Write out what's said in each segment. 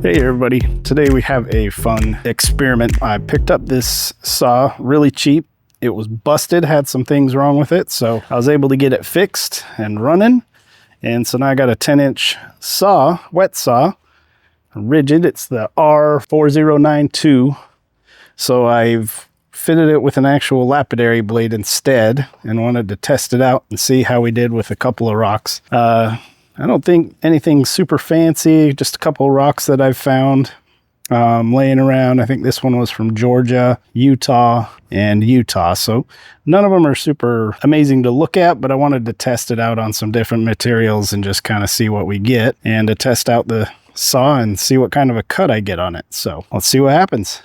Hey everybody, today we have a fun experiment. I picked up this saw really cheap. It was busted, had some things wrong with it, so I was able to get it fixed and running. And so now I got a 10-inch saw, wet saw, rigid. It's the R4092. So I've fitted it with an actual lapidary blade instead and wanted to test it out and see how we did with a couple of rocks. I don't think anything super fancy, just a couple of rocks that I've found laying around. I think this one was from Georgia, Utah, and Utah. So none of them are super amazing to look at, but I wanted to test it out on some different materials and just kind of see what we get, and to test out the saw and see what kind of a cut I get on it. So let's see what happens.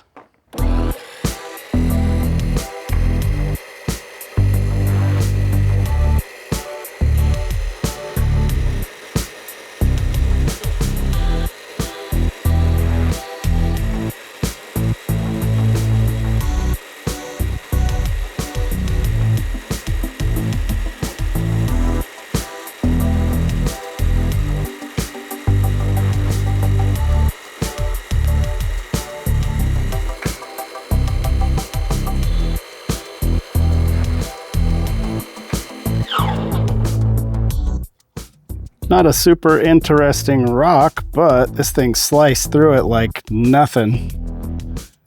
Not a super interesting rock, but this thing sliced through it like nothing.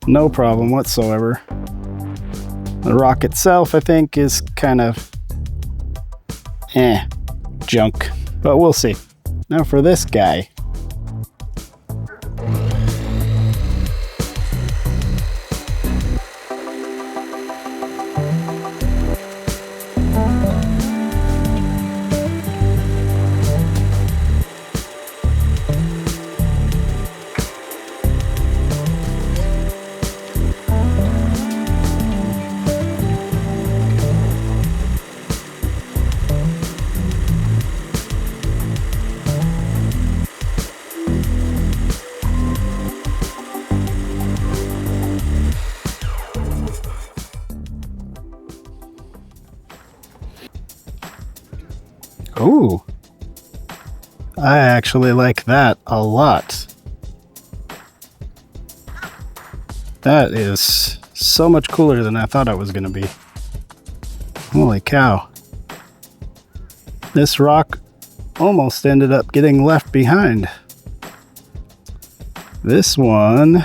No problem whatsoever. The rock itself, I think, is kind of junk, but we'll see. Now for this guy. Ooh, I actually like that a lot. That is so much cooler than I thought it was going to be. Holy cow. This rock almost ended up getting left behind. This one,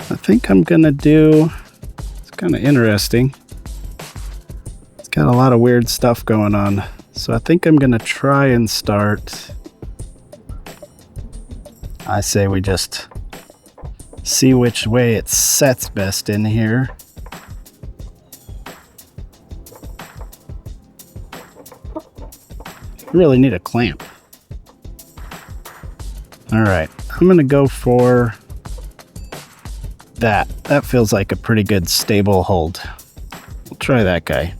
I think I'm going to do, it's kind of interesting. Got a lot of weird stuff going on. So I think I'm gonna try and start. I say we just see which way it sets best in here. Really need a clamp. All right, I'm gonna go for that. That feels like a pretty good stable hold. We'll try that guy.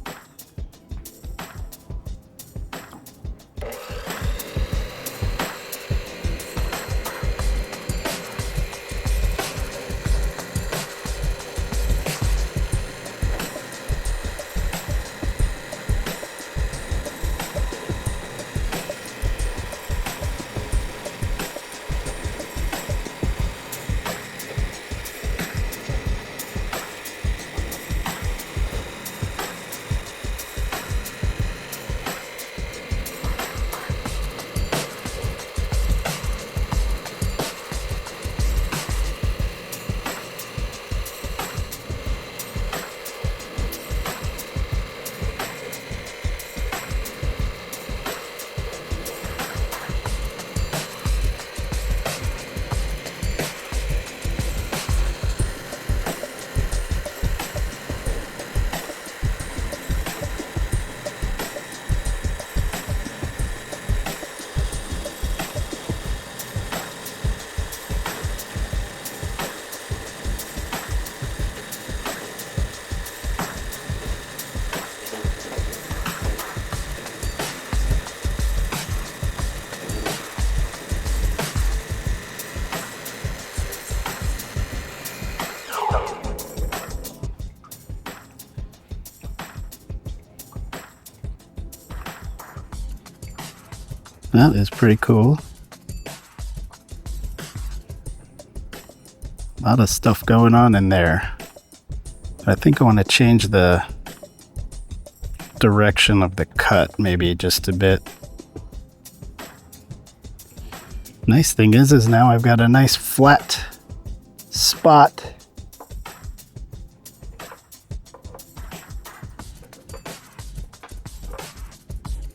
That is pretty cool. A lot of stuff going on in there. I think I want to change the direction of the cut maybe just a bit. Nice thing is now I've got a nice flat spot.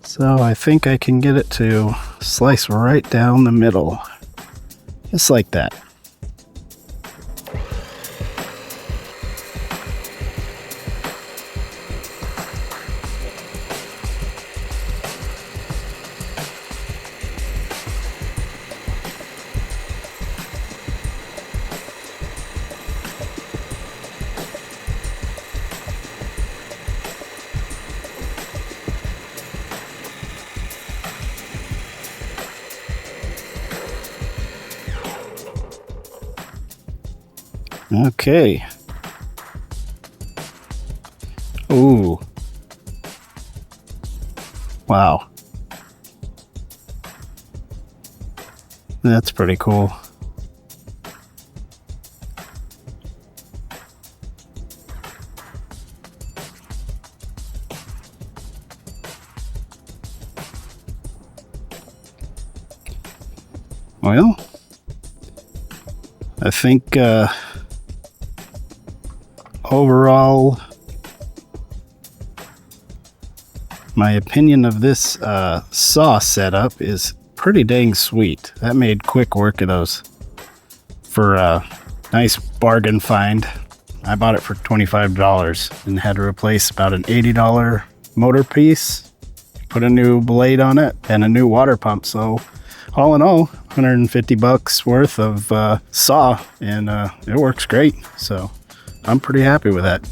So I think I can get it to slice right down the middle, just like that. Okay. Ooh. Wow. That's pretty cool. Well, I think overall, my opinion of this saw setup is pretty dang sweet. That made quick work of those for a nice bargain find. I bought it for $25 and had to replace about an $80 motor piece, put a new blade on it, and a new water pump. So all in all, $150 worth of saw, and it works great. So I'm pretty happy with that.